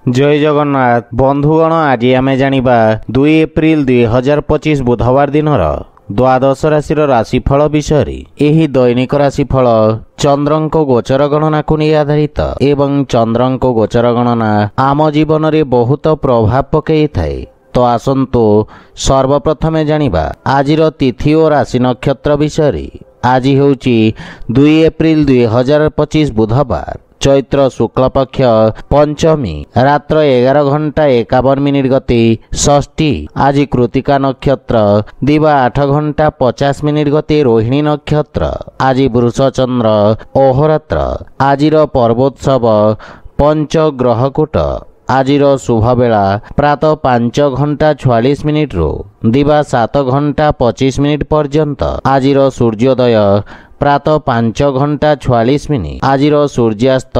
जय जगन्नाथ बंधुगण आज आमे जानिबा 2 एप्रिल 2025 बुधवार दिन द्वादश राशि राशिफल विषय। एही दैनिक राशिफल चंद्रंक गोचर गणना को नहीं आधारित एवं चंद्रंक गोचर गणना आम जीवन में बहुत प्रभाव पकई थाए। तो आसंतु सर्वप्रथमे जानिबा आजिर तिथि और राशि नक्षत्र विषय। आज होउची 2 एप्रिल 2025 बुधवार चैत्र शुक्ल पक्ष पंचमी रात्र 11:51 गति षष्ठी। आज कृतिका नक्षत्र दिवा 8:50 गति रोहिणी नक्षत्र। आज वृष चंद्र अहोरात्र। आजिर पर्वोत्सव पंचग्रहकूट। आजिर शुभ बेला प्रातः 5:46 रु दिवा 7:25 पर्यंत। आजिर सूर्योदय प्रातः 5:44। आजिर सूर्यास्त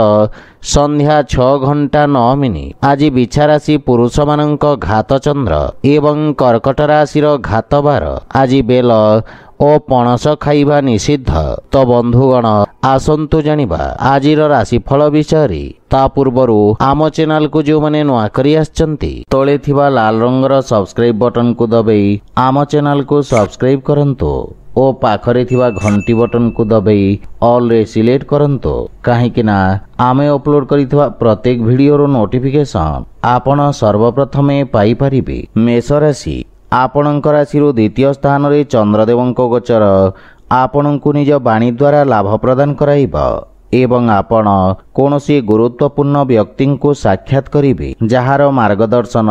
संध्या 6:09। आज बिछा राशि पुरुष मानक घात चंद्र एवं कर्कट राशिर घात बार। आज बेल और पणस खाइबा निषिद्ध। तो बंधुगण आसंतु जानिबा आजिर राशिफल विषय। ता पूर्वरु आम चैनल को जो माने नुआ करी आछंती तळे थिबा लाल रंगर सब्सक्राइब बटन को दबाई आम चैनल को सब्सक्राइब करंतु ओ पाखरे थिबा घंटी बटन को दबाई ऑल रे सिलेक्ट करंतु काहेकि ना आमे अपलोड करिथिबा प्रत्येक वीडियो रो नोटिफिकेशन आपण सर्वप्रथमे पाई परिबे। मेष राशि आपणक राशि द्वितीय स्थान रे चंद्रदेवंक गोचर आपणको निज बाणी द्वारा लाभ प्रदान कराइबा एवं आपण कोनोसी गुरुत्वपूर्ण व्यक्ति को साक्षात करिबे जहार मार्गदर्शन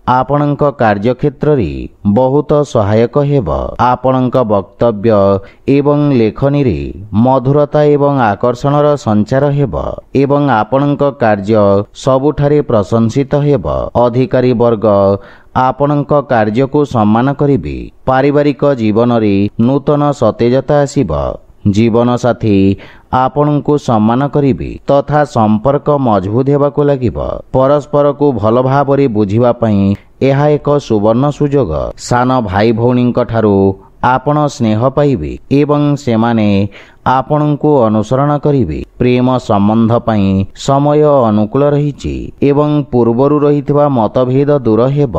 आपणक कार्यक्षेत्र रे बहुत सहायक हेब। आपणक वक्तव्य एवं लेखनी रे मधुरता एवं आकर्षणर संचार हेब एवं आपणक कार्य सबुठारे प्रशंसित हेब। अधिकारी वर्ग आपणक कार्य को सम्मान करिबे। पारिवारिक जीवन रे नूतन सतेजता आसीब। जीवन साथी आपण को सम्मान करिबे तथा संपर्क मजबूत हेबाको लागिब। परस्पर को भल भाबरे बुझिबा पई एहा एक सुवर्ण सुजोग। सान भाई भौणींक ठारू आपण स्नेह पाइबे एवं सेमाने आपण को अनुसरण करिबे। प्रेम संबंध पई समय अनुकूल रहिछि एवं पूर्वरु रहितबा मतभेद दूर हेब।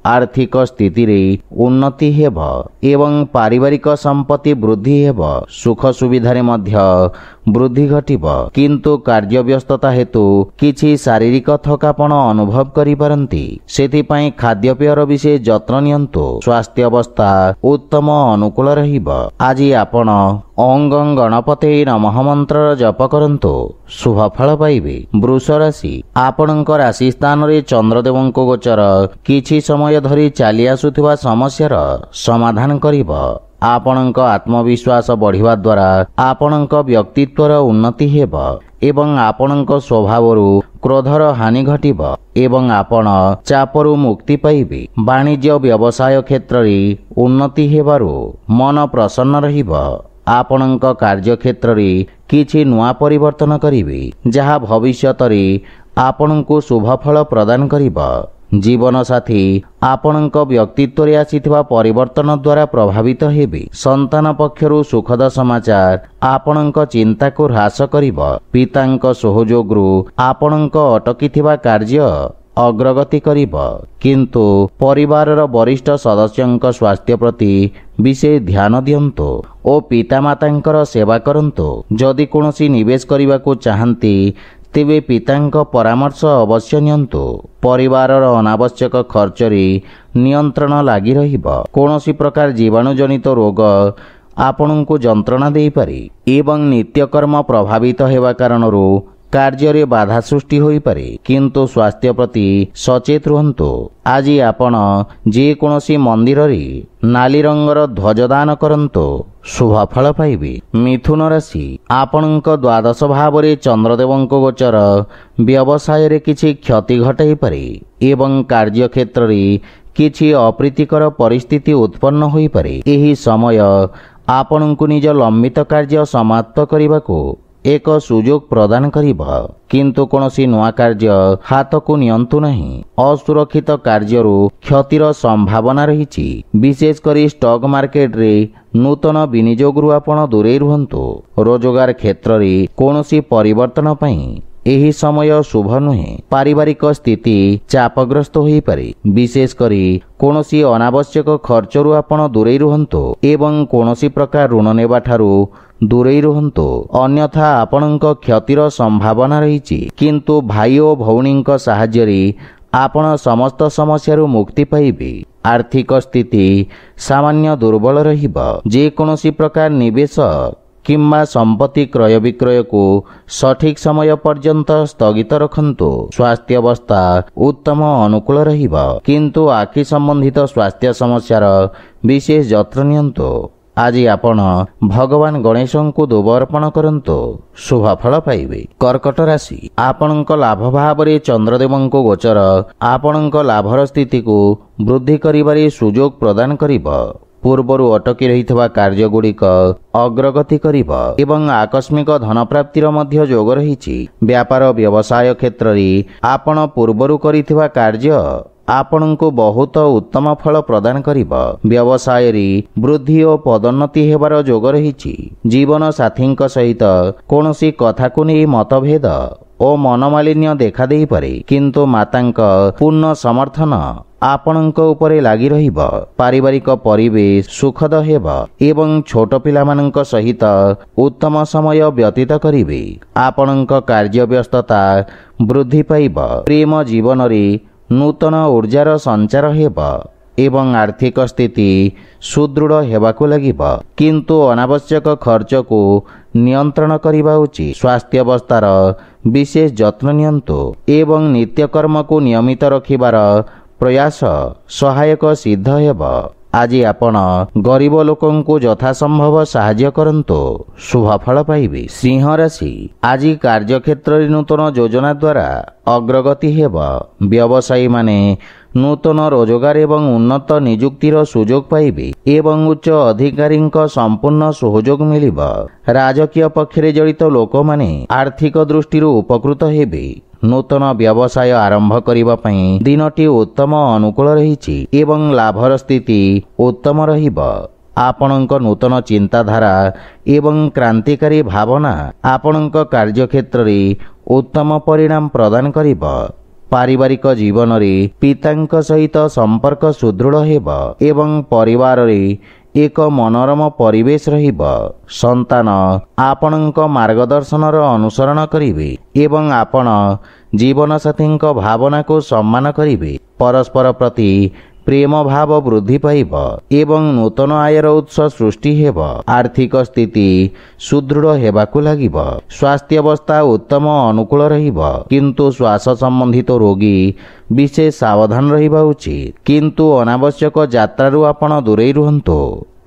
आर्थिक स्थिति रे उन्नति हेब एवं पारिवारिक संपत्ति वृद्धि हेब। सुख सुविधा रे मध्य वृद्धि घटिब किंतु कार्य व्यस्तता हेतु किछि शारीरिक थकापन अनुभव करि पारंती। सेथि पई खाद्यपेयर विशेष जत्न नियंतु। स्वास्थ्य अवस्था उत्तम अनुकूल रहिब। आज आपण ओं गणपते नमः मंत्र जप करंतु शुभ फल पाइबे। वृष राशि आपणक राशि स्थान रे चंद्रदेवंक गोचर किछि समय धरी चली आसुथिबा समस्यार समाधान करिब। आपणक आत्मविश्वास बढ़िबा द्वारा आपणक व्यक्तित्वर उन्नति हेब एवं आपणक स्वभावरु क्रोधर हानि घटिब एवं आपण चापरु मुक्ति पाइबे। वाणिज्य व्यवसाय क्षेत्र रे उन्नति हेबारु मन प्रसन्न रहिब। आपणक कार्य क्षेत्र रे किछि नुआ परिवर्तन करिवे जहा भविष्यत रे आपणको शुभ फल प्रदान करिब। जीवन साथी आपणक व्यक्तित्व रे आसीथिबा परिवर्तन द्वारा प्रभावित हेबे। संतान पक्षरु सुखद समाचार आपणक चिंता को ह्रास करिब। पितांक सहयोगरु आपणक अटकीथिबा कार्य अग्रगति करिब किंतु परिवारर वरिष्ठ सदस्यंक स्वास्थ्य प्रति विशेष ध्यान दियंतु ओ पितामातांकर सेवा करंतु। जदि कोनोसी निवेश करबाकू चाहंती तेबे पितांक परामर्श अवश्य नियंतु। परिवारर अनावश्यक खर्च रे नियंत्रण लागि रहिब। कोनोसी प्रकार जीवाणु जनित रोग आपणको जंत्रणा देई पारे एवं नित्यकर्म प्रभावित हेबा कारणरू कार्य रे बाधा सृष्टि होई पारे किंतु स्वास्थ्य प्रति सचेत रहंतु। आज आपण जे कोनोसी मंदिर रे नाली रंगर ध्वजदान करंतु शुभ फल पाइबे। मिथुन राशि आपणक द्वादश भाव रे चंद्रदेवंक गोचर व्यवसाय रे किछि क्षति घटाई पारे एवं कार्य क्षेत्र रे किछि अप्रीतिकर परिस्थिति उत्पन्न होई पारे। एही समय आपणको निज लंबित कार्य समाप्त करिबाकू एक सुजोग प्रदान करिब किंतु कोनोसी नुआ कार्य हाथ को नियंतु नहीं। असुरक्षित कार्यरू क्षतिर संभावना रहिछि। विशेष करी स्टॉक मार्केट रे नूतन विनियोगरू आपण दूरे रुहंतु। रोजगार क्षेत्र रे कोनोसी परिवर्तन पई ଏହି ସମୟ ଶୁଭ ନୁହେଁ। ପାରିବାରିକ ସ୍ଥିତି ଚାପଗ୍ରସ୍ତ ହୋଇପାରେ। ବିଶେଷ କରି କୌଣସି ଅନାବଶ୍ୟକ ଖର୍ଚ୍ଚରୁ ଆପଣ ଦୂରେଇ ରୁହନ୍ତୁ ଏବଂ କୌଣସି ପ୍ରକାର ଋଣ ନେବାଠାରୁ ଦୂରେଇ ରୁହନ୍ତୁ, ଅନ୍ୟଥା ଆପଣଙ୍କ କ୍ଷତିର ସମ୍ଭାବନା ରହିଛି। କିନ୍ତୁ ଭାଇ ଓ ଭଉଣୀଙ୍କ ସାହାଯ୍ୟରେ ଆପଣ ସମସ୍ତ ସମସ୍ୟାରୁ ମୁକ୍ତି ପାଇବେ। ଆର୍ଥିକ ସ୍ଥିତି ସାମାନ୍ୟ ଦୁର୍ବଳ ରହିବ। ଯେକୌଣସି ପ୍ରକାର ନିବେଶ କିମ୍ବା ସମ୍ପତ୍ତି କ୍ରୟ ବିକ୍ରୟକୁ ସଠିକ୍ ସମୟ ପର୍ଯ୍ୟନ୍ତ ସ୍ଥଗିତ ରଖନ୍ତୁ। ସ୍ୱାସ୍ଥ୍ୟ ଅବସ୍ଥା ଉତ୍ତମ ଅନୁକୂଳ ରହିବ, କିନ୍ତୁ ଆଖି ସମ୍ବନ୍ଧିତ ସ୍ୱାସ୍ଥ୍ୟ ସମସ୍ୟାର ବିଶେଷ ଯତ୍ନ ନିଅନ୍ତୁ। ଆଜି ଆପଣ ଭଗବାନ ଗଣେଶଙ୍କୁ ଦୁବ ଅର୍ପଣ କରନ୍ତୁ, ଶୁଭ ଫଳ ପାଇବେ। କର୍କଟ ରାଶି, ଆପଣଙ୍କ ଲାଭ ଭାବରେ ଚନ୍ଦ୍ରଦେବଙ୍କ ଗୋଚର ଆପଣଙ୍କ ଲାଭର ସ୍ଥିତିକୁ ବୃଦ୍ଧି କରିବାରେ ସୁଯୋଗ ପ୍ରଦାନ କରିବ। ପୂର୍ବରୁ ଅଟକି ରହିଥିବା କାର୍ଯ୍ୟଗୁଡ଼ିକ ଅଗ୍ରଗତି କରିବ ଏବଂ ଆକସ୍ମିକ ଧନପ୍ରାପ୍ତିର ମଧ୍ୟ ଯୋଗ ରହିଛି। ବ୍ୟାପାର ବ୍ୟବସାୟ କ୍ଷେତ୍ରରେ ଆପଣ ପୂର୍ବରୁ କରିଥିବା କାର୍ଯ୍ୟ ଆପଣଙ୍କୁ ବହୁତ ଉତ୍ତମ ଫଳ ପ୍ରଦାନ କରିବ। ବ୍ୟବସାୟରେ ବୃଦ୍ଧି ଓ ପଦୋନ୍ନତି ହେବାର ଯୋଗ ରହିଛି। ଜୀବନ ସାଥୀଙ୍କ ସହିତ କୌଣସି କଥାକୁ ନେଇ ମତଭେଦ ଓ ମନମାଳିନ୍ୟ ଦେଖାଦେଇପାରେ, କିନ୍ତୁ ମାତାଙ୍କ ପୂର୍ଣ୍ଣ ସମର୍ଥନ ଆପଣଙ୍କ ଉପରେ ଲାଗି ରହିବ। ପାରିବାରିକ ପରିବେଶ ସୁଖଦ ହେବ ଏବଂ ଛୋଟ ପିଲାମାନଙ୍କ ସହିତ ଉତ୍ତମ ସମୟ ବ୍ୟତୀତ କରିବେ। ଆପଣଙ୍କ କାର୍ଯ୍ୟ ବ୍ୟସ୍ତତା ବୃଦ୍ଧି ପାଇବ। ପ୍ରେମ ଜୀବନରେ ନୂତନ ଊର୍ଜାର ସଞ୍ଚାର ହେବ ଏବଂ ଆର୍ଥିକ ସ୍ଥିତି ସୁଦୃଢ଼ ହେବାକୁ ଲାଗିବ, କିନ୍ତୁ ଅନାବଶ୍ୟକ ଖର୍ଚ୍ଚକୁ ନିୟନ୍ତ୍ରଣ କରିବା ଉଚିତ। ସ୍ୱାସ୍ଥ୍ୟ ଅବସ୍ଥାର ବିଶେଷ ଯତ୍ନ ନିଅନ୍ତୁ ଏବଂ ନିତ୍ୟକର୍ମକୁ ନିୟମିତ ରଖିବାର ପ୍ରୟାସ ସହାୟକ ସିଦ୍ଧ ହେବ। ଆଜି ଆପଣ ଗରିବ ଲୋକଙ୍କୁ ଯଥାସମ୍ଭବ ସାହାଯ୍ୟ କରନ୍ତୁ, ଶୁଭ ଫଳ ପାଇବେ। ସିଂହ ରାଶି, ଆଜି କାର୍ଯ୍ୟକ୍ଷେତ୍ରରେ ନୂତନ ଯୋଜନା ଦ୍ୱାରା ଅଗ୍ରଗତି ହେବ। ବ୍ୟବସାୟୀମାନେ ନୂତନ ରୋଜଗାର ଏବଂ ଉନ୍ନତ ନିଯୁକ୍ତିର ସୁଯୋଗ ପାଇବେ ଏବଂ ଉଚ୍ଚ ଅଧିକାରୀଙ୍କ ସମ୍ପୂର୍ଣ୍ଣ ସହଯୋଗ ମିଳିବ। ରାଜକୀୟ ପକ୍ଷରେ ଜଡ଼ିତ ଲୋକମାନେ ଆର୍ଥିକ ଦୃଷ୍ଟିରୁ ଉପକୃତ ହେବେ। ନୂତନ ବ୍ୟବସାୟ ଆରମ୍ଭ କରିବା ପାଇଁ ଦିନଟି ଉତ୍ତମ ଅନୁକୂଳ ରହିଛି ଏବଂ ଲାଭର ସ୍ଥିତି ଉତ୍ତମ ରହିବ। ଆପଣଙ୍କ ନୂତନ ଚିନ୍ତାଧାରା ଏବଂ କ୍ରାନ୍ତିକାରୀ ଭାବନା ଆପଣଙ୍କ କାର୍ଯ୍ୟକ୍ଷେତ୍ରରେ ଉତ୍ତମ ପରିଣାମ ପ୍ରଦାନ କରିବ। ପାରିବାରିକ ଜୀବନରେ ପିତାଙ୍କ ସହିତ ସମ୍ପର୍କ ସୁଦୃଢ଼ ହେବ ଏବଂ ପରିବାରରେ ଏକ ମନୋରମ ପରିବେଶ ରହିବ। ସନ୍ତାନ ଆପଣଙ୍କ ମାର୍ଗଦର୍ଶନର ଅନୁସରଣ କରିବେ ଏବଂ ଆପଣ ଜୀବନସାଥୀଙ୍କ ଭାବନାକୁ ସମ୍ମାନ କରିବେ। ପରସ୍ପର ପ୍ରତି ପ୍ରେମ ଭାବ ବୃଦ୍ଧି ପାଇବ ଏବଂ ନୂତନ ଆୟର ଉତ୍ସ ସୃଷ୍ଟି ହେବ। ଆର୍ଥିକ ସ୍ଥିତି ସୁଦୃଢ଼ ହେବାକୁ ଲାଗିବ। ସ୍ୱାସ୍ଥ୍ୟ ଅବସ୍ଥା ଉତ୍ତମ ଅନୁକୂଳ ରହିବ, କିନ୍ତୁ ଶ୍ୱାସ ସମ୍ବନ୍ଧିତ ରୋଗୀ ବିଶେଷ ସାବଧାନ ରହିବା ଉଚିତ। କିନ୍ତୁ ଅନାବଶ୍ୟକ ଯାତ୍ରାରୁ ଆପଣ ଦୂରେଇ ରୁହନ୍ତୁ।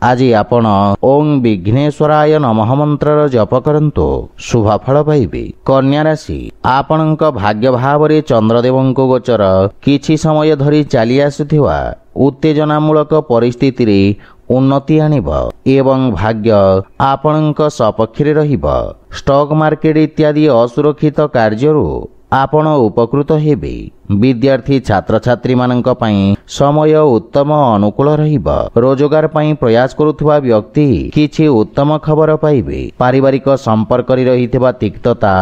ଆଜି ଆପଣ ଓଂ ବିଘ୍ନେଶ୍ୱରାୟ ନମଃ ମନ୍ତ୍ରର ଜପ କରନ୍ତୁ, ଶୁଭ ଫଳ ପାଇବେ। କନ୍ୟା ରାଶି, ଆପଣଙ୍କ ଭାଗ୍ୟ ଭାବରେ ଚନ୍ଦ୍ରଦେବଙ୍କ ଗୋଚର କିଛି ସମୟ ଧରି ଚାଲି ଆସୁଥିବା ଉତ୍ତେଜନାମୂଳକ ପରିସ୍ଥିତିରେ ଉନ୍ନତି ଆଣିବ ଏବଂ ଭାଗ୍ୟ ଆପଣଙ୍କ ସପକ୍ଷରେ ରହିବ। ଷ୍ଟକ୍ ମାର୍କେଟ ଇତ୍ୟାଦି ଅସୁରକ୍ଷିତ କାର୍ଯ୍ୟରୁ ଆପଣ ଉପକୃତ ହେବେ। ବିଦ୍ୟାର୍ଥୀ ଛାତ୍ରଛାତ୍ରୀମାନଙ୍କ ପାଇଁ ସମୟ ଉତ୍ତମ ଅନୁକୂଳ ରହିବ। ରୋଜଗାର ପାଇଁ ପ୍ରୟାସ କରୁଥିବା ବ୍ୟକ୍ତି କିଛି ଉତ୍ତମ ଖବର ପାଇବେ। ପାରିବାରିକ ସମ୍ପର୍କରେ ରହିଥିବା ତିକ୍ତତା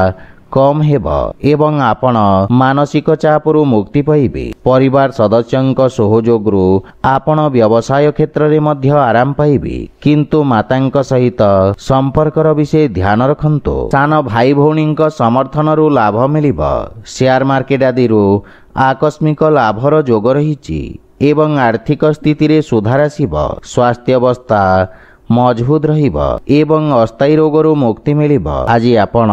କମ୍ ହେବ ଏବଂ ଆପଣ ମାନସିକ ଚାପରୁ ମୁକ୍ତି ପାଇବେ। ପରିବାର ସଦସ୍ୟଙ୍କ ସହଯୋଗରୁ ଆପଣ ବ୍ୟବସାୟ କ୍ଷେତ୍ରରେ ମଧ୍ୟ ଆରାମ ପାଇବେ, କିନ୍ତୁ ମାତାଙ୍କ ସହିତ ସମ୍ପର୍କର ବିଷୟ ଧ୍ୟାନ ରଖନ୍ତୁ। ସାନ ଭାଇ ଭଉଣୀଙ୍କ ସମର୍ଥନରୁ ଲାଭ ମିଳିବ। ସେୟାର ମାର୍କେଟ ଆଦିରୁ ଆକସ୍ମିକ ଲାଭର ଯୋଗ ରହିଛି ଏବଂ ଆର୍ଥିକ ସ୍ଥିତିରେ ସୁଧାର ଆସିବ। ସ୍ୱାସ୍ଥ୍ୟ ଅବସ୍ଥା ମଜବୁତ ରହିବ ଏବଂ ଅସ୍ଥାୟୀ ରୋଗରୁ ମୁକ୍ତି ମିଳିବ। ଆଜି ଆପଣ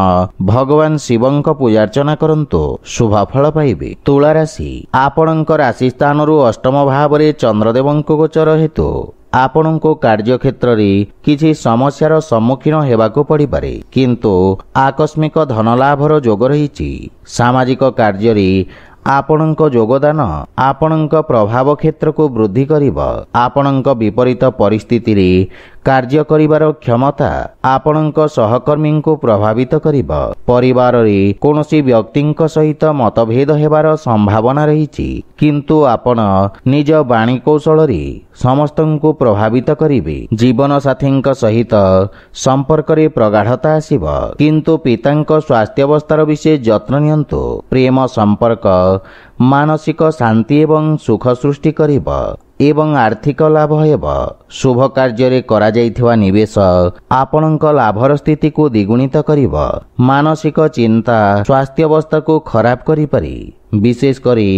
ଭଗବାନ ଶିବଙ୍କ ପୂଜାର୍ଚ୍ଚନା କରନ୍ତୁ, ଶୁଭ ଫଳ ପାଇବେ। ତୁଳା ରାଶି, ଆପଣଙ୍କ ରାଶି ସ୍ଥାନରୁ ଅଷ୍ଟମ ଭାବରେ ଚନ୍ଦ୍ରଦେବଙ୍କ ଗୋଚର ହେତୁ ଆପଣଙ୍କୁ କାର୍ଯ୍ୟକ୍ଷେତ୍ରରେ କିଛି ସମସ୍ୟାର ସମ୍ମୁଖୀନ ହେବାକୁ ପଡ଼ିପାରେ, କିନ୍ତୁ ଆକସ୍ମିକ ଧନଲାଭର ଯୋଗ ରହିଛି। ସାମାଜିକ କାର୍ଯ୍ୟରେ ଆପଣଙ୍କ ଯୋଗଦାନ ଆପଣଙ୍କ ପ୍ରଭାବ କ୍ଷେତ୍ରକୁ ବୃଦ୍ଧି କରିବ। ଆପଣଙ୍କ ବିପରୀତ ପରିସ୍ଥିତିରେ କାର୍ଯ୍ୟ କରିବାର କ୍ଷମତା ଆପଣଙ୍କ ସହକର୍ମୀଙ୍କୁ ପ୍ରଭାବିତ କରିବ। ପରିବାରରେ କୌଣସି ବ୍ୟକ୍ତିଙ୍କ ସହିତ ମତଭେଦ ହେବାର ସମ୍ଭାବନା ରହିଛି, କିନ୍ତୁ ଆପଣ ନିଜ ବାଣୀ କୌଶଳରେ ସମସ୍ତଙ୍କୁ ପ୍ରଭାବିତ କରିବେ। ଜୀବନସାଥୀଙ୍କ ସହିତ ସମ୍ପର୍କରେ ପ୍ରଗାଢ଼ତା ଆସିବ, କିନ୍ତୁ ପିତାଙ୍କ ସ୍ୱାସ୍ଥ୍ୟାବସ୍ଥାର ବିଶେଷ ଯତ୍ନ ନିଅନ୍ତୁ। ପ୍ରେମ ସମ୍ପର୍କ ମାନସିକ ଶାନ୍ତି ଏବଂ ସୁଖ ସୃଷ୍ଟି କରିବ ଏବଂ ଆର୍ଥିକ ଲାଭ ହେବ। ଶୁଭ କାର୍ଯ୍ୟରେ କରାଯାଇଥିବା ନିବେଶ ଆପଣଙ୍କ ଲାଭର ସ୍ଥିତିକୁ ଦ୍ୱିଗୁଣିତ କରିବ। ମାନସିକ ଚିନ୍ତା ସ୍ୱାସ୍ଥ୍ୟାବସ୍ଥାକୁ ଖରାପ କରିପାରେ। ବିଶେଷ କରି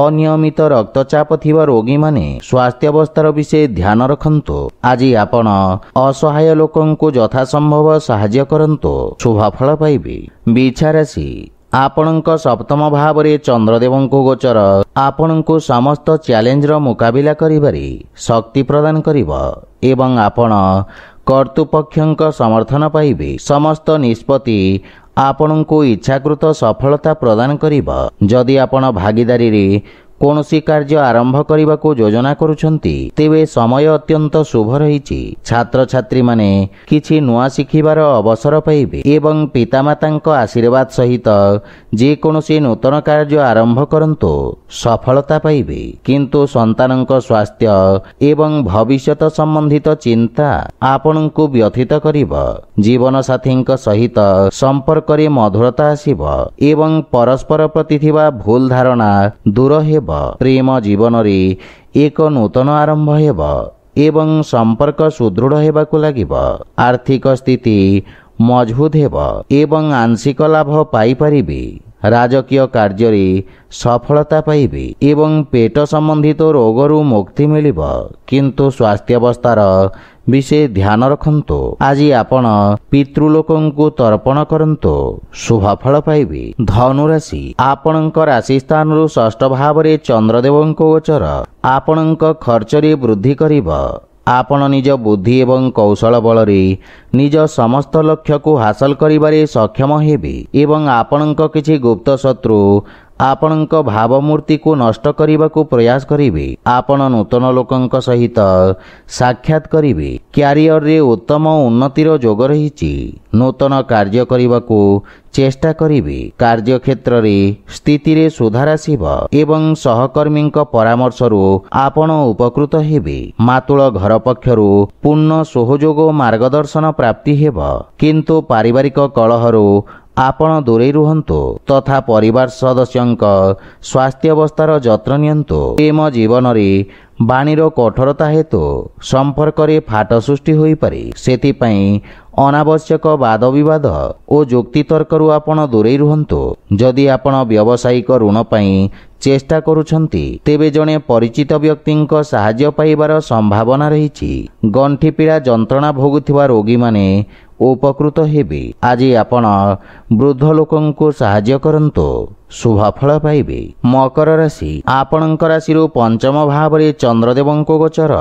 ଅନିୟମିତ ରକ୍ତଚାପ ଥିବା ରୋଗୀମାନେ ସ୍ୱାସ୍ଥ୍ୟାବସ୍ଥାର ବିଶେଷ ଧ୍ୟାନ ରଖନ୍ତୁ। ଆଜି ଆପଣ ଅସହାୟ ଲୋକଙ୍କୁ ଯଥାସମ୍ଭବ ସାହାଯ୍ୟ କରନ୍ତୁ, ଶୁଭଫଳ ପାଇବେ। ବିଛା ରାଶି, ଆପଣଙ୍କ ସପ୍ତମ ଭାବରେ ଚନ୍ଦ୍ରଦେବଙ୍କ ଗୋଚର ଆପଣଙ୍କୁ ସମସ୍ତ ଚ୍ୟାଲେଞ୍ଜର ମୁକାବିଲା କରିବାରେ ଶକ୍ତି ପ୍ରଦାନ କରିବ ଏବଂ ଆପଣ କର୍ତ୍ତୃପକ୍ଷଙ୍କ ସମର୍ଥନ ପାଇବେ। ସମସ୍ତ ନିଷ୍ପତ୍ତି ଆପଣଙ୍କୁ ଇଚ୍ଛାକୃତ ସଫଳତା ପ୍ରଦାନ କରିବ। ଯଦି ଆପଣ ଭାଗିଦାରୀରେ କୌଣସି କାର୍ଯ୍ୟ ଆରମ୍ଭ କରିବାକୁ ଯୋଜନା କରୁଛନ୍ତି, ତେବେ ସମୟ ଅତ୍ୟନ୍ତ ଶୁଭ ରହିଛି। ଛାତ୍ରଛାତ୍ରୀମାନେ କିଛି ନୂଆ ଶିଖିବାର ଅବସର ପାଇବେ ଏବଂ ପିତାମାତାଙ୍କ ଆଶୀର୍ବାଦ ସହିତ ଯେକୌଣସି ନୂତନ କାର୍ଯ୍ୟ ଆରମ୍ଭ କରନ୍ତୁ, ସଫଳତା ପାଇବେ। କିନ୍ତୁ ସନ୍ତାନଙ୍କ ସ୍ୱାସ୍ଥ୍ୟ ଏବଂ ଭବିଷ୍ୟତ ସମ୍ବନ୍ଧିତ ଚିନ୍ତା ଆପଣଙ୍କୁ ବ୍ୟଥିତ କରିବ। ଜୀବନସାଥୀଙ୍କ ସହିତ ସମ୍ପର୍କରେ ମଧୁରତା ଆସିବ ଏବଂ ପରସ୍ପର ପ୍ରତି ଥିବା ଭୁଲ ଧାରଣା ଦୂର ହେବ। ପ୍ରେମ ଜୀବନରେ ଏକ ନୂତନ ଆରମ୍ଭ ହେବ ଏବଂ ସମ୍ପର୍କ ସୁଦୃଢ଼ ହେବାକୁ ଲାଗିବ। ଆର୍ଥିକ ସ୍ଥିତି ମଜବୁତ ହେବ ଏବଂ ଆଂଶିକ ଲାଭ ପାଇପାରିବେ। ରାଜକୀୟ କାର୍ଯ୍ୟରେ ସଫଳତା ପାଇବେ ଏବଂ ପେଟ ସମ୍ବନ୍ଧିତ ରୋଗରୁ ମୁକ୍ତି ମିଳିବ, କିନ୍ତୁ ସ୍ୱାସ୍ଥ୍ୟାବସ୍ଥାର ବିଶେଷ ଧ୍ୟାନ ରଖନ୍ତୁ। ଆଜି ଆପଣ ପିତୃଲୋକଙ୍କୁ ତର୍ପଣ କରନ୍ତୁ, ଶୁଭଫଳ ପାଇବେ। ଧନୁରାଶି, ଆପଣଙ୍କ ରାଶି ସ୍ଥାନରୁ ଷଷ୍ଠ ଭାବରେ ଚନ୍ଦ୍ରଦେବଙ୍କ ଗୋଚର ଆପଣଙ୍କ ଖର୍ଚ୍ଚରେ ବୃଦ୍ଧି କରିବ। ଆପଣ ନିଜ ବୁଦ୍ଧି ଏବଂ କୌଶଳ ବଳରେ ନିଜ ସମସ୍ତ ଲକ୍ଷ୍ୟକୁ ହାସଲ କରିବାରେ ସକ୍ଷମ ହେବେ ଏବଂ ଆପଣଙ୍କ କିଛି ଗୁପ୍ତ ଶତ୍ରୁ ଆପଣଙ୍କ ଭାବମୂର୍ତ୍ତିକୁ ନଷ୍ଟ କରିବାକୁ ପ୍ରୟାସ କରିବେ। ଆପଣ ନୂତନ ଲୋକଙ୍କ ସହିତ ସାକ୍ଷାତ କରିବେ। କ୍ୟାରିୟରରେ ଉତ୍ତମ ଉନ୍ନତିର ଯୋଗ ରହିଛି। ନୂତନ କାର୍ଯ୍ୟ କରିବାକୁ ଚେଷ୍ଟା କରିବେ। କାର୍ଯ୍ୟକ୍ଷେତ୍ରରେ ସ୍ଥିତିରେ ସୁଧାର ଆସିବ ଏବଂ ସହକର୍ମୀଙ୍କ ପରାମର୍ଶରୁ ଆପଣ ଉପକୃତ ହେବେ। ମାତୁଳ ଘର ପକ୍ଷରୁ ପୂର୍ଣ୍ଣ ସହଯୋଗ ଓ ମାର୍ଗଦର୍ଶନ ପ୍ରାପ୍ତି ହେବ, କିନ୍ତୁ ପାରିବାରିକ କଳହରୁ ଆପଣ ଦୂରେଇ ରୁହନ୍ତୁ ତଥା ପରିବାର ସଦସ୍ୟଙ୍କ ସ୍ୱାସ୍ଥ୍ୟାବସ୍ଥାର ଯତ୍ନ ନିଅନ୍ତୁ। ପ୍ରେମ ଜୀବନରେ ବାଣୀର କଠୋରତା ହେତୁ ସମ୍ପର୍କରେ ଫାଟ ସୃଷ୍ଟି ହୋଇପାରେ। ସେଥିପାଇଁ ଅନାବଶ୍ୟକ ବାଦବିବାଦ ଓ ଯୁକ୍ତିତର୍କରୁ ଆପଣ ଦୂରେଇ ରୁହନ୍ତୁ। ଯଦି ଆପଣ ବ୍ୟବସାୟିକ ଋଣ ପାଇଁ ଚେଷ୍ଟା କରୁଛନ୍ତି, ତେବେ ଜଣେ ପରିଚିତ ବ୍ୟକ୍ତିଙ୍କ ସାହାଯ୍ୟ ପାଇବାର ସମ୍ଭାବନା ରହିଛି। ଗଣ୍ଠିପୀଡ଼ା ଯନ୍ତ୍ରଣା ଭୋଗୁଥିବା ରୋଗୀମାନେ ଉପକୃତ ହେବେ। ଆଜି ଆପଣ ବୃଦ୍ଧ ଲୋକଙ୍କୁ ସାହାଯ୍ୟ କରନ୍ତୁ, ଶୁଭଫଳ ପାଇବେ। ମକର ରାଶି, ଆପଣଙ୍କ ରାଶିରୁ ପଞ୍ଚମ ଭାବରେ ଚନ୍ଦ୍ରଦେବଙ୍କ ଗୋଚର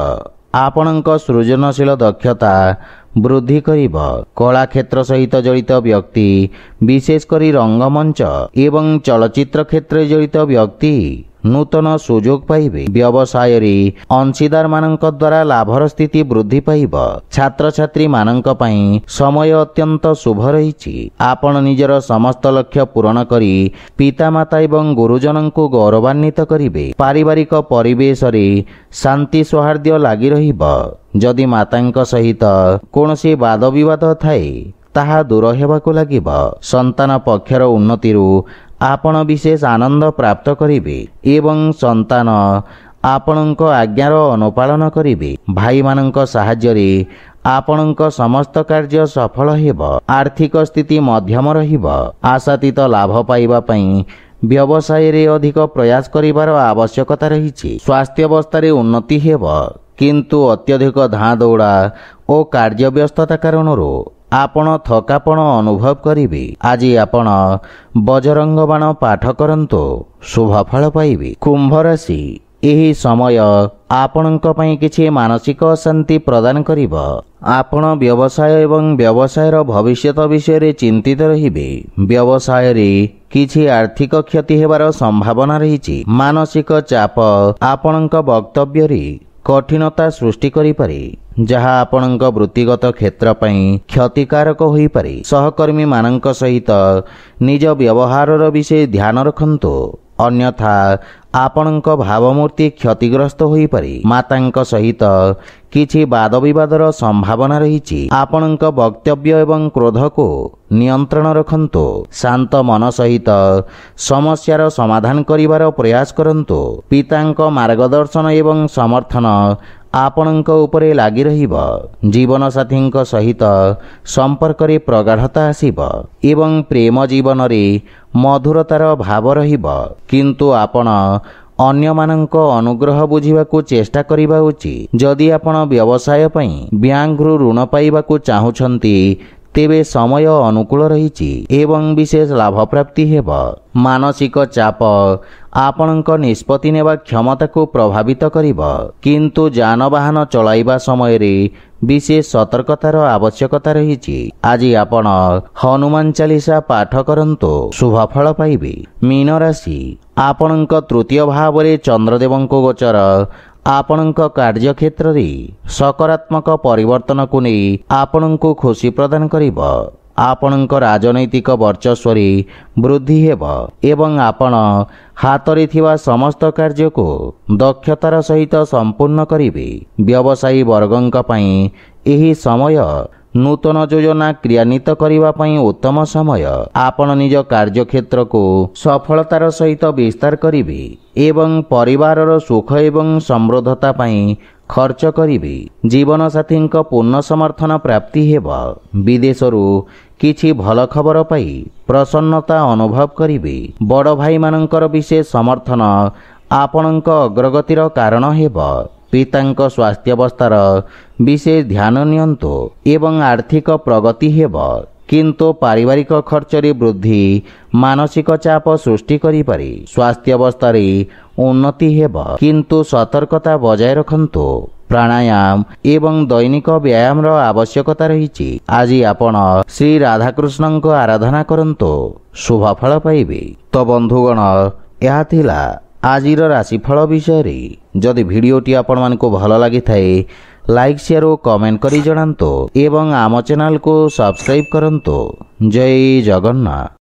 ଆପଣଙ୍କ ସୃଜନଶୀଳ ଦକ୍ଷତା ବୃଦ୍ଧି କରିବ। କଳାକ୍ଷେତ୍ର ସହିତ ଜଡ଼ିତ ବ୍ୟକ୍ତି, ବିଶେଷ କରି ରଙ୍ଗମଞ୍ଚ ଏବଂ ଚଳଚ୍ଚିତ୍ର କ୍ଷେତ୍ରରେ ଜଡ଼ିତ ବ୍ୟକ୍ତି ନୂତନ ସୁଯୋଗ ପାଇବେ। ବ୍ୟବସାୟରେ ଅଂଶୀଦାରମାନଙ୍କ ଦ୍ୱାରା ଲାଭର ସ୍ଥିତି ବୃଦ୍ଧି ପାଇବ। ଛାତ୍ରଛାତ୍ରୀମାନଙ୍କ ପାଇଁ ସମୟ ଅତ୍ୟନ୍ତ ଶୁଭ ରହିଛି। ଆପଣ ନିଜର ସମସ୍ତ ଲକ୍ଷ୍ୟ ପୂରଣ କରି ପିତାମାତା ଏବଂ ଗୁରୁଜନଙ୍କୁ ଗୌରବାନ୍ୱିତ କରିବେ। ପାରିବାରିକ ପରିବେଶରେ ଶାନ୍ତି ସୌହାର୍ଦ୍ଦ୍ୟ ଲାଗି ରହିବ। ଯଦି ମାତାଙ୍କ ସହିତ କୌଣସି ବାଦବିବାଦ ଥାଏ, ତାହା ଦୂର ହେବାକୁ ଲାଗିବ। ସନ୍ତାନ ପକ୍ଷର ଉନ୍ନତିରୁ ଆପଣ ବିଶେଷ ଆନନ୍ଦ ପ୍ରାପ୍ତ କରିବେ ଏବଂ ସନ୍ତାନ ଆପଣଙ୍କ ଆଜ୍ଞାର ଅନୁପାଳନ କରିବେ। ଭାଇମାନଙ୍କ ସାହାଯ୍ୟରେ ଆପଣଙ୍କ ସମସ୍ତ କାର୍ଯ୍ୟ ସଫଳ ହେବ। ଆର୍ଥିକ ସ୍ଥିତି ମଧ୍ୟମ ରହିବ। ଆଶାତୀତ ଲାଭ ପାଇବା ପାଇଁ ବ୍ୟବସାୟରେ ଅଧିକ ପ୍ରୟାସ କରିବାର ଆବଶ୍ୟକତା ରହିଛି। ସ୍ୱାସ୍ଥ୍ୟାବସ୍ଥାରେ ଉନ୍ନତି ହେବ, କିନ୍ତୁ ଅତ୍ୟଧିକ ଧାଁ ଦୌଡ଼ା ଓ କାର୍ଯ୍ୟବ୍ୟସ୍ତତା କାରଣରୁ ଆପଣ ଥକାପଣ ଅନୁଭବ କରିବେ। ଆଜି ଆପଣ ବଜରଙ୍ଗ ବାଣ ପାଠ କରନ୍ତୁ, ଶୁଭଫଳ ପାଇବେ। କୁମ୍ଭ ରାଶି, ଏହି ସମୟ ଆପଣଙ୍କ ପାଇଁ କିଛି ମାନସିକ ଅଶାନ୍ତି ପ୍ରଦାନ କରିବ। ଆପଣ ବ୍ୟବସାୟ ଏବଂ ବ୍ୟବସାୟର ଭବିଷ୍ୟତ ବିଷୟରେ ଚିନ୍ତିତ ରହିବେ। ବ୍ୟବସାୟରେ କିଛି ଆର୍ଥିକ କ୍ଷତି ହେବାର ସମ୍ଭାବନା ରହିଛି। ମାନସିକ ଚାପ ଆପଣଙ୍କ ବକ୍ତବ୍ୟରେ କଠିନତା ସୃଷ୍ଟି କରିପାରେ। ଯାହା ଆପଣଙ୍କ ବୃତ୍ତିଗତ କ୍ଷେତ୍ର ପାଇଁ କ୍ଷତିକାରକ ହୋଇପାରେ। ସହକର୍ମୀ ମାନଙ୍କ ସହିତ ନିଜ ବ୍ୟବହାରର ବିଷୟ ଧ୍ୟାନ ରଖନ୍ତୁ, ଅନ୍ୟଥା ଆପଣଙ୍କ ଭାବମୂର୍ତ୍ତି କ୍ଷତିଗ୍ରସ୍ତ ହୋଇପାରେ। ମାତାଙ୍କ ସହିତ କିଛି ବାଦ ବିବାଦର ସମ୍ଭାବନା ରହିଛି। ଆପଣଙ୍କ ବକ୍ତବ୍ୟ ଏବଂ କ୍ରୋଧକୁ ନିୟନ୍ତ୍ରଣ ରଖନ୍ତୁ। ଶାନ୍ତ ମନ ସହିତ ସମସ୍ୟାର ସମାଧାନ କରିବାର ପ୍ରୟାସ କରନ୍ତୁ। ପିତାଙ୍କ ମାର୍ଗଦର୍ଶନ ଏବଂ ସମର୍ଥନ ଆପଣଙ୍କ ଉପରେ ଲାଗି ରହିବ। ଜୀବନସାଥୀଙ୍କ ସହିତ ସମ୍ପର୍କରେ ପ୍ରଗାଢ଼ତା ଆସିବ ଏବଂ ପ୍ରେମ ଜୀବନରେ ମଧୁରତାର ଭାବ ରହିବ। କିନ୍ତୁ ଆପଣ ଅନ୍ୟମାନଙ୍କ ଅନୁଗ୍ରହ ବୁଝିବାକୁ ଚେଷ୍ଟା କରିବା ଉଚିତ। ଯଦି ଆପଣ ବ୍ୟବସାୟ ପାଇଁ ବ୍ୟାଙ୍କରୁ ଋଣ ପାଇବାକୁ ଚାହୁଁଛନ୍ତି, ତେବେ ସମୟ ଅନୁକୂଳ ରହିଛି ଏବଂ ବିଶେଷ ଲାଭ ପ୍ରାପ୍ତି ହେବ। ମାନସିକ ଚାପ ଆପଣଙ୍କ ନିଷ୍ପତ୍ତି ନେବା କ୍ଷମତାକୁ ପ୍ରଭାବିତ କରିବ, କିନ୍ତୁ ଯାନବାହନ ଚଳାଇବା ସମୟରେ ବିଶେଷ ସତର୍କତାର ଆବଶ୍ୟକତା ରହିଛି। ଆଜି ଆପଣ ହନୁମାନ ଚାଳିଶା ପାଠ କରନ୍ତୁ, ଶୁଭଫଳ ପାଇବେ। ମୀନ ରାଶି, ଆପଣଙ୍କ ତୃତୀୟ ଭାବରେ ଚନ୍ଦ୍ରଦେବଙ୍କ ଗୋଚର ଆପଣଙ୍କ କାର୍ଯ୍ୟକ୍ଷେତ୍ରରେ ସକାରାତ୍ମକ ପରିବର୍ତ୍ତନକୁ ନେଇ ଆପଣଙ୍କୁ ଖୁସି ପ୍ରଦାନ କରିବ। ଆପଣଙ୍କ ରାଜନୈତିକ ବର୍ଚସ୍ୱରେ ବୃଦ୍ଧି ହେବ ଏବଂ ଆପଣ ହାତରେ ଥିବା ସମସ୍ତ କାର୍ଯ୍ୟକୁ ଦକ୍ଷତାର ସହିତ ସମ୍ପୂର୍ଣ୍ଣ କରିବେ। ବ୍ୟବସାୟୀ ବର୍ଗଙ୍କ ପାଇଁ ଏହି ସମୟ ନୂତନ ଯୋଜନା କ୍ରିୟାନ୍ୱିତ କରିବା ପାଇଁ ଉତ୍ତମ ସମୟ। ଆପଣ ନିଜ କାର୍ଯ୍ୟକ୍ଷେତ୍ରକୁ ସଫଳତାର ସହିତ ବିସ୍ତାର କରିବେ ଏବଂ ପରିବାରର ସୁଖ ଏବଂ ସମୃଦ୍ଧତା ପାଇଁ ଖର୍ଚ୍ଚ କରିବେ। ଜୀବନସାଥୀଙ୍କ ପୂର୍ଣ୍ଣ ସମର୍ଥନ ପ୍ରାପ୍ତି ହେବ। ବିଦେଶରୁ କିଛି ଭଲ ଖବର ପାଇ ପ୍ରସନ୍ନତା ଅନୁଭବ କରିବେ। ବଡ଼ ଭାଇମାନଙ୍କର ବିଶେଷ ସମର୍ଥନ ଆପଣଙ୍କ ଅଗ୍ରଗତିର କାରଣ ହେବ। ପିତାଙ୍କ ସ୍ୱାସ୍ଥ୍ୟାବସ୍ଥାର ବିଶେଷ ଧ୍ୟାନ ନିଅନ୍ତୁ ଏବଂ ଆର୍ଥିକ ପ୍ରଗତି ହେବ, କିନ୍ତୁ ପାରିବାରିକ ଖର୍ଚ୍ଚରେ ବୃଦ୍ଧି ମାନସିକ ଚାପ ସୃଷ୍ଟି କରିପାରେ। ସ୍ୱାସ୍ଥ୍ୟାବସ୍ଥାରେ ଉନ୍ନତି ହେବ, କିନ୍ତୁ ସତର୍କତା ବଜାୟ ରଖନ୍ତୁ। ପ୍ରାଣାୟାମ ଏବଂ ଦୈନିକ ବ୍ୟାୟାମର ଆବଶ୍ୟକତା ରହିଛି। ଆଜି ଆପଣ ଶ୍ରୀ ରାଧାକୃଷ୍ଣଙ୍କ ଆରାଧନା କରନ୍ତୁ, ଶୁଭଫଳ ପାଇବେ। ତ ବନ୍ଧୁଗଣ, ଏହା ଥିଲା ଆଜିର ରାଶିଫଳ ବିଷୟରେ। ଯଦି ଭିଡ଼ିଓଟି ଆପଣମାନଙ୍କୁ ଭଲ ଲାଗିଥାଏ, ଲାଇକ୍, ସେୟାର ଓ କମେଣ୍ଟ କରି ଜଣାନ୍ତୁ ଏବଂ ଆମ ଚ୍ୟାନେଲକୁ ସବସ୍କ୍ରାଇବ୍ କରନ୍ତୁ। ଜୟ ଜଗନ୍ନାଥ।